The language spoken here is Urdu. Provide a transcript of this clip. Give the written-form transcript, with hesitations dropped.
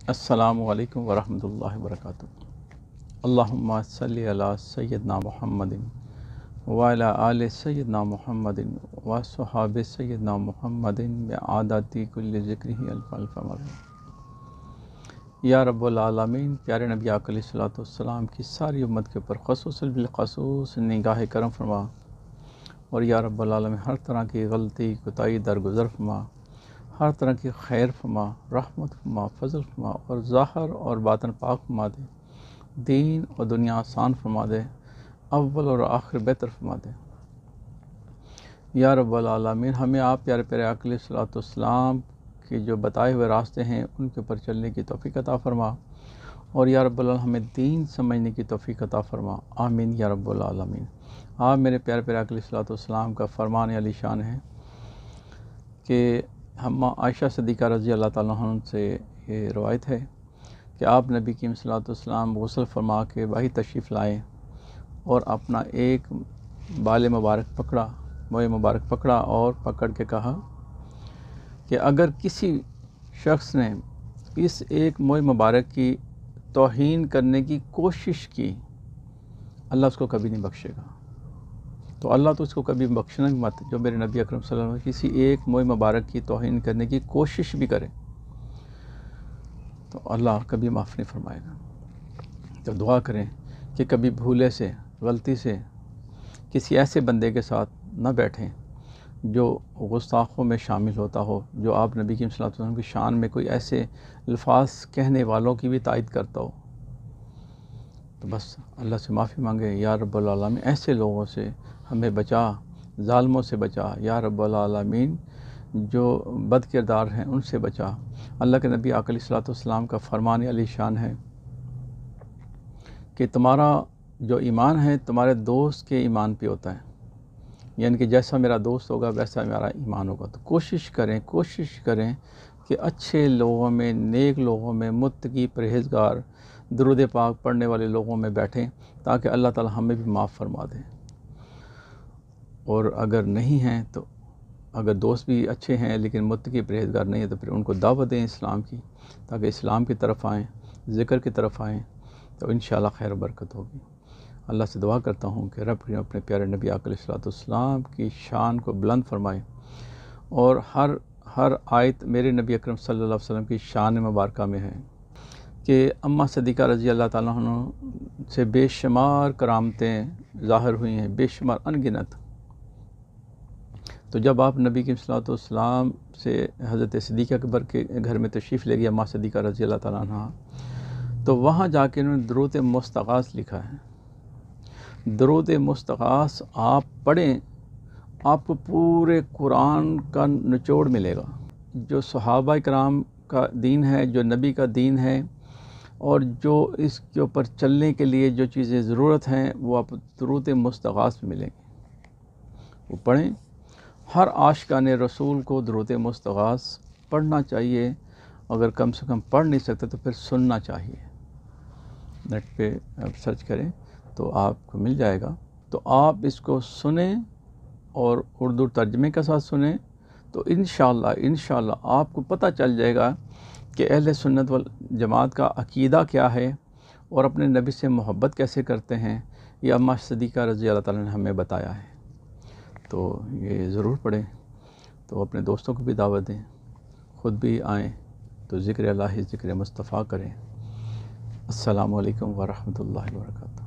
السلام علیکم ورحمۃ اللہ وبرکاتہ۔ اللہم صلی علی سیدنا محمد وعلی آل سیدنا محمد وصحاب سیدنا محمد بعدد کل ذکرہ الف الف مرہ۔ یا رب العالمین، پیارے نبی آقا علیہ الصلوۃ والسلام کی ساری امت کے اوپر خصوصاً بالخصوص نگاہ کرم فرما، اور یا رب العالمین ہر طرح کی غلطی کوتاہی درگزر فرما، ہر طرح کی خیر فرما، رحمت فرما، فضل فرما، اور ظاہر اور باطن پاک فرما دے، دین اور دنیا آسان فرما دے، اول اور آخر بہتر فرما دے۔ یا رب العالمین، ہمیں آپ پیارے پیارے آقا علیہ الصلوۃ والسلام کے جو بتائے ہوئے راستے ہیں ان کے اوپر چلنے کی توفیق عطا فرما، اور یا رب العالمین ہمیں دین سمجھنے کی توفیق عطا فرما، آمین یا رب العالمین۔ آپ میرے پیارے پیارے آقا علیہ الصلوۃ والسلام کا فرمان علی شان ہے کہ ہم عائشہ صدیقہ رضی اللہ تعالیٰ عنہ سے یہ روایت ہے کہ آپ نبی کی صلی اللہ علیہ وسلم غسل فرما کے باہر تشریف لائے اور اپنا ایک بال مبارک پکڑا، موئے مبارک پکڑا، اور پکڑ کے کہا کہ اگر کسی شخص نے اس ایک موئے مبارک کی توہین کرنے کی کوشش کی، اللہ اس کو کبھی نہیں بخشے گا۔ تو اللہ تو اس کو کبھی بخشنا بھی مت، جو میرے نبی اکرم صلی اللہ علیہ وسلم کسی ایک موئے مبارک کی توہین کرنے کی کوشش بھی کرے تو اللہ کبھی معاف نہیں فرمائے گا۔ تو دعا کریں کہ کبھی بھولے سے، غلطی سے کسی ایسے بندے کے ساتھ نہ بیٹھیں جو گستاخوں میں شامل ہوتا ہو، جو آپ نبی کی صلی اللہ علیہ وسلم کی شان میں کوئی ایسے الفاظ کہنے والوں کی بھی تائید کرتا ہو۔ تو بس اللہ سے معافی مانگے، یا رب العالمین ایسے لوگوں سے ہمیں بچا، ظالموں سے بچا، یا رب العالمین جو بد کردار ہیں ان سے بچا۔ اللہ کے نبی آقا علیہ الصلوۃ والسلام کا فرمان علی شان ہے کہ تمہارا جو ایمان ہے تمہارے دوست کے ایمان پہ ہوتا ہے، یعنی کہ جیسا میرا دوست ہوگا ویسا میرا ایمان ہوگا۔ تو کوشش کریں کہ اچھے لوگوں میں، نیک لوگوں میں، متقی پرہیزگار درود پاک پڑھنے والے لوگوں میں بیٹھیں تاکہ اللہ تعالی ہمیں بھی معاف فرما دے۔ اور اگر نہیں ہیں تو اگر دوست بھی اچھے ہیں لیکن متقی پرہیزگار نہیں ہے تو پھر ان کو دعوت دیں اسلام کی، تاکہ اسلام کی طرف آئیں، ذکر کی طرف آئیں، تو انشاءاللہ خیر و برکت ہوگی۔ اللہ سے دعا کرتا ہوں کہ رب اپنے پیارے نبی آقا علیہ الصلوۃ والسلام کی شان کو بلند فرمائے، اور ہر آیت میرے نبی اکرم صلی اللہ علیہ وسلم کی شان مبارکہ میں ہے کہ اماں صدیقہ رضی اللہ تعالیٰ عنہ سے بے شمار کرامتیں ظاہر ہوئی ہیں، بے شمار انگنت۔ تو جب آپ نبی کی صلی اللہ علیہ وسلم سے حضرت صدیقہ اکبر کے گھر میں تشریف لے گئی اماں صدیقہ رضی اللہ تعالیٰ عنہ، تو وہاں جا کے انہوں نے درود مستغاث لکھا ہے۔ درود مستغاث آپ پڑھیں، آپ کو پورے قرآن کا نچوڑ ملے گا، جو صحابہ کرام کا دین ہے، جو نبی کا دین ہے، اور جو اس کے اوپر چلنے کے لیے جو چیزیں ضرورت ہیں وہ آپ درود مستغاث میں ملیں گی۔ وہ پڑھیں۔ ہر عاشقان رسول کو درود مستغاث پڑھنا چاہیے، اگر کم سے کم پڑھ نہیں سکتے تو پھر سننا چاہیے۔ نیٹ پہ آپ سرچ کریں تو آپ کو مل جائے گا، تو آپ اس کو سنیں اور اردو ترجمے کے ساتھ سنیں، تو انشاءاللہ آپ کو پتہ چل جائے گا کہ اہل سنت والجماعت کا عقیدہ کیا ہے اور اپنے نبی سے محبت کیسے کرتے ہیں، یہ اماں صدیقہ رضی اللہ تعالیٰ نے ہمیں بتایا ہے۔ تو یہ ضرور پڑھیں، تو اپنے دوستوں کو بھی دعوت دیں، خود بھی آئیں، تو ذکر الہی، ذکر مصطفیٰ کریں۔ السلام علیکم ورحمۃ اللہ وبرکاتہ۔